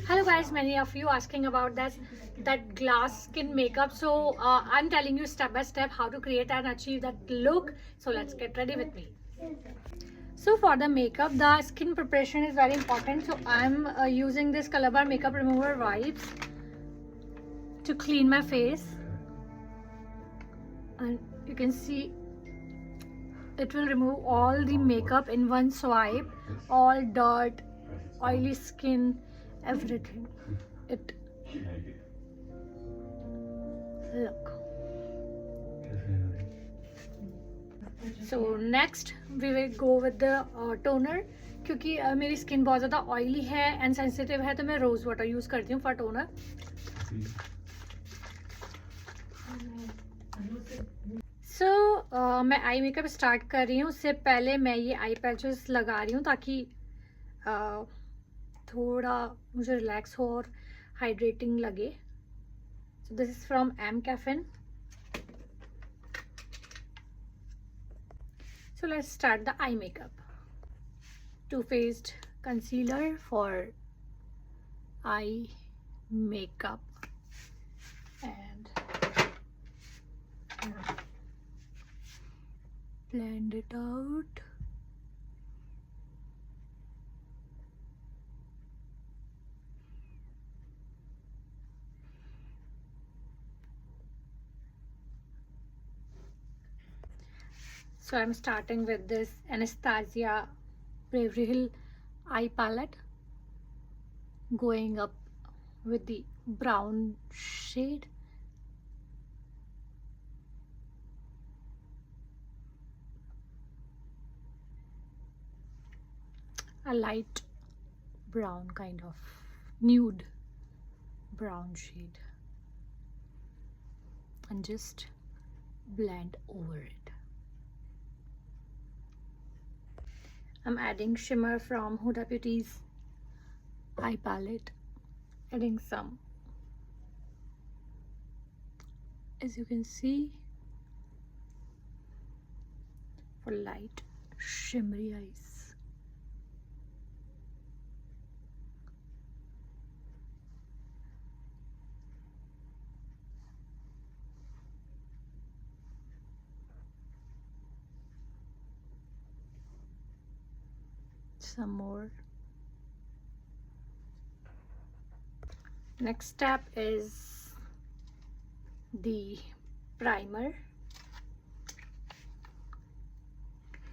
Hello guys, many of you asking about that glass skin makeup. So I'm telling you step by step how to create and achieve that look. So let's get ready with me. So for the makeup, the skin preparation is very important. So I'm using this Color Bar makeup remover wipes to clean my face, and you can see it will remove all the makeup in one swipe, all dirt, oily skin, everything. It look. So next we will go with the toner. क्योंकि मेरी skin बहुत ज़्यादा oily है and sensitive है तो मैं rose water use करती हूँ फॉर टोनर. सो मैं आई मेकअप स्टार्ट कर रही हूँ. उससे पहले मैं ये आई पैचेस लगा रही हूँ ताकि थोड़ा मुझे रिलैक्स हो और हाइड्रेटिंग लगे. So this is from mCaffeine. So let's start the eye makeup. Two-faced concealer for eye makeup and blend it out. So I'm starting with this Anastasia Beverly Hill eye palette, going up with the brown shade. A light brown, kind of nude brown shade, and just blend over it. I'm adding shimmer from Huda Beauty's eye palette, adding some, as you can see, for light shimmery eyes. Some more. Next step is the primer.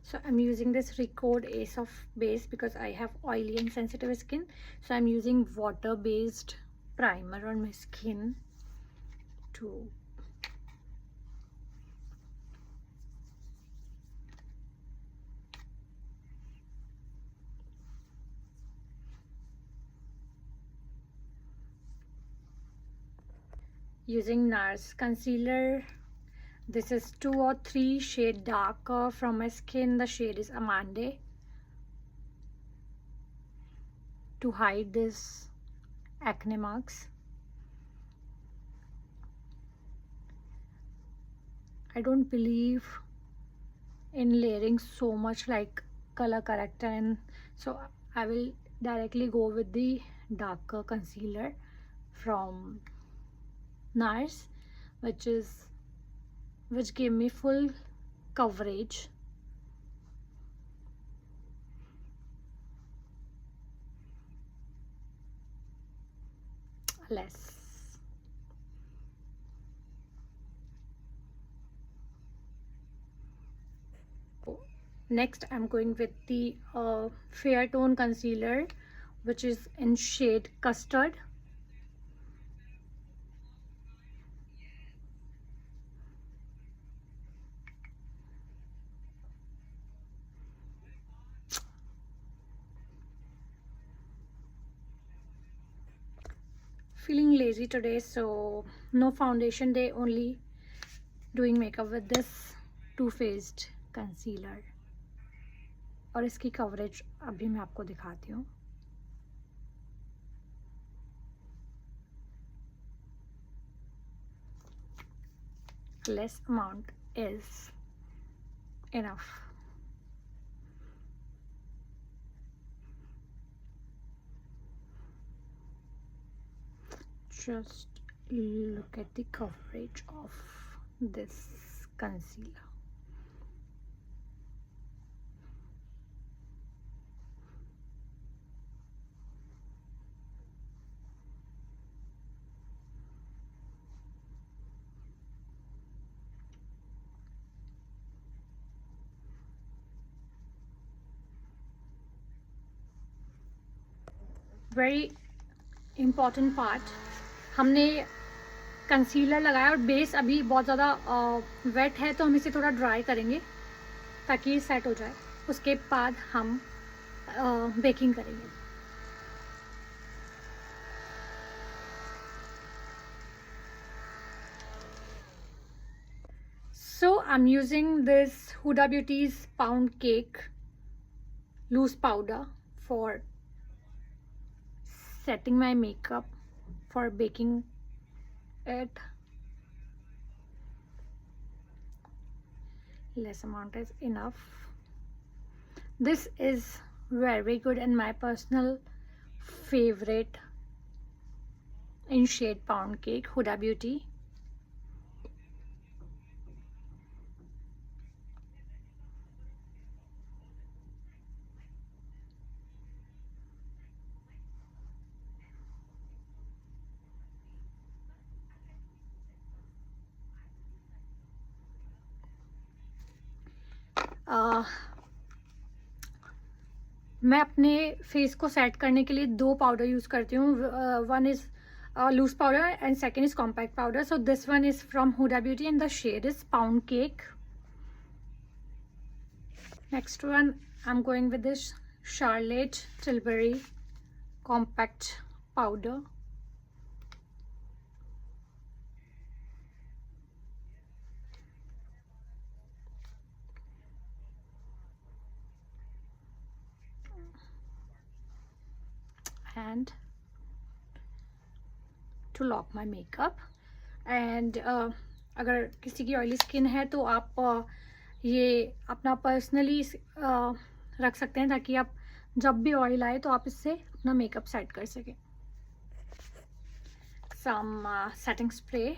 So I'm using this Record Ace of Base because I have oily and sensitive skin. So I'm using water-based primer on my skin to using NARS concealer. This is 2 or 3 shade darker from my skin. The shade is Amande, to hide this acne marks. I don't believe in layering so much like color corrector, and so I will directly go with the darker concealer from NARS, which gave me full coverage. Less. Next I'm going with the fair tone concealer, which is in shade Custard. Feeling lazy today, so no foundation day, only doing makeup with this two-faced concealer. और इसकी coverage अभी मैं आपको दिखाती हूँ. Less amount is enough. Just look at the coverage of this concealer. Very important part, हमने concealer लगाया और बेस अभी बहुत ज़्यादा वेट है, तो हम इसे थोड़ा ड्राई करेंगे ताकि ये सेट हो जाए. उसके बाद हम बेकिंग करेंगे. So I'm using this Huda Beauty's pound cake loose powder for setting my makeup for baking it. Less amount is enough. This is very good and my personal favorite in shade pound cake, Huda Beauty. मैं अपने face को set करने के लिए 2 powder use करती हूँ. One is loose powder and second is compact powder. So this one is from Huda Beauty and the shade is pound cake. Next one I am going with this Charlotte Tilbury compact powder. And to lock my makeup. And अगर किसी की oily skin है तो आप ये अपना personally रख सकते हैं ताकि आप जब भी ऑयल आए तो आप इससे अपना मेकअप सेट कर सकें. Some setting spray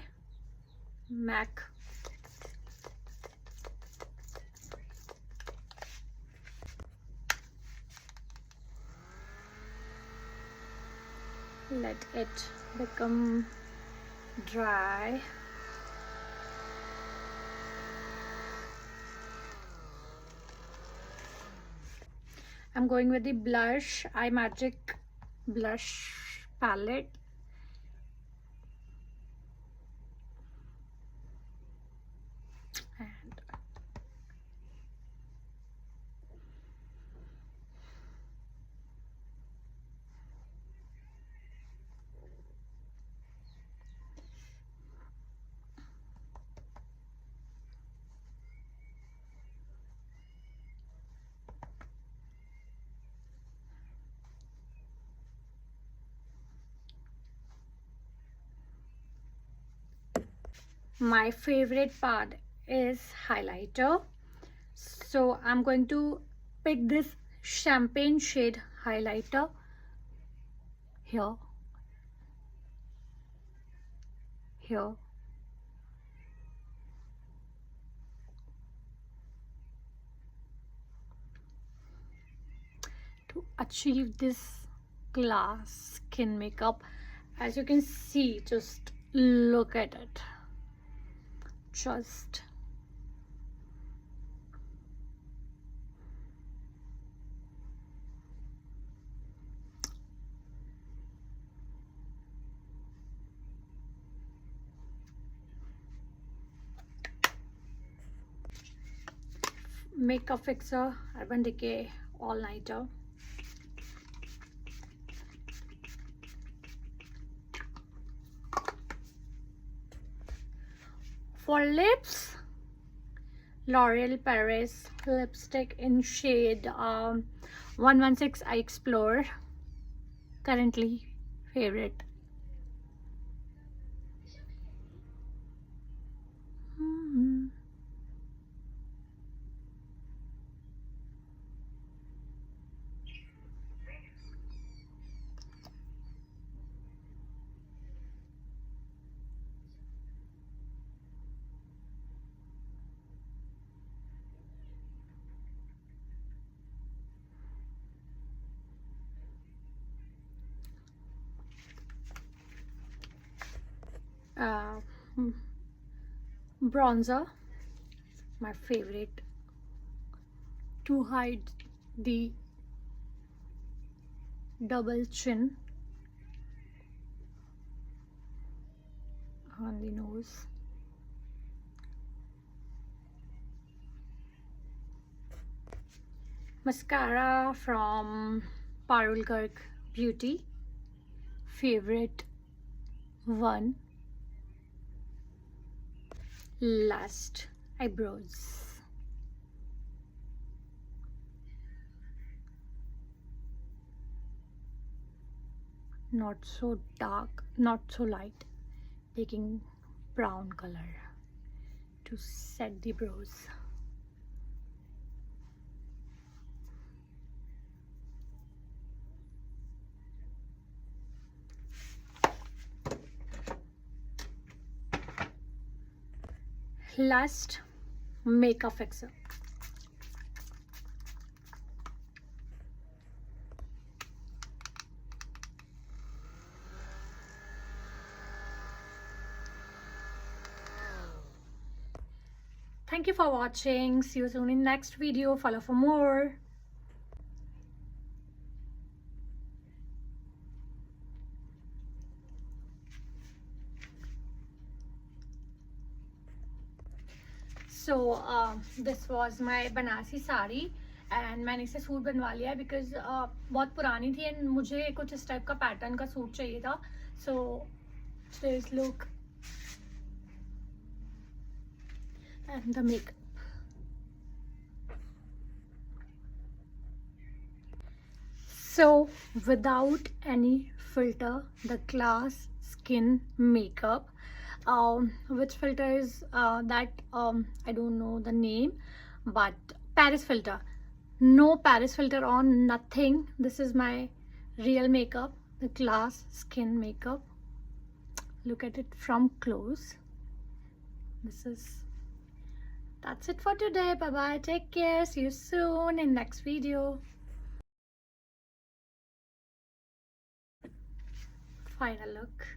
Mac. Let it become dry. I'm going with the blush, iMagic blush palette. And my favorite part is highlighter. So I'm going to pick this champagne shade highlighter here, here, to achieve this glass skin makeup. As you can see, just look at it. Just makeup fixer, Urban Decay all nighter. For lips, L'Oreal Paris lipstick in shade 116 I Explore, currently favorite. uh, bronzer, my favorite, to hide the double chin on the nose. Mascara from Parul Garg Beauty, favorite one. Last, eyebrows. Not so dark, not so light, taking brown color to set the brows. Last, makeup fixer. Thank you for watching. See you soon in next video. Follow for more. So this was my Banarasi sari and मैंने इसे suit बनवा लिया है because बहुत पुरानी थी and मुझे कुछ इस टाइप का पैटर्न का सूट चाहिए था. So this look and the makeup. So without any filter, the glass skin makeup. Which filter is that? I don't know the name, but Paris filter. No Paris filter on, nothing. This is my real makeup, the glass skin makeup. Look at it from close. That's it for today. Bye bye, take care, see you soon in next video. Final look.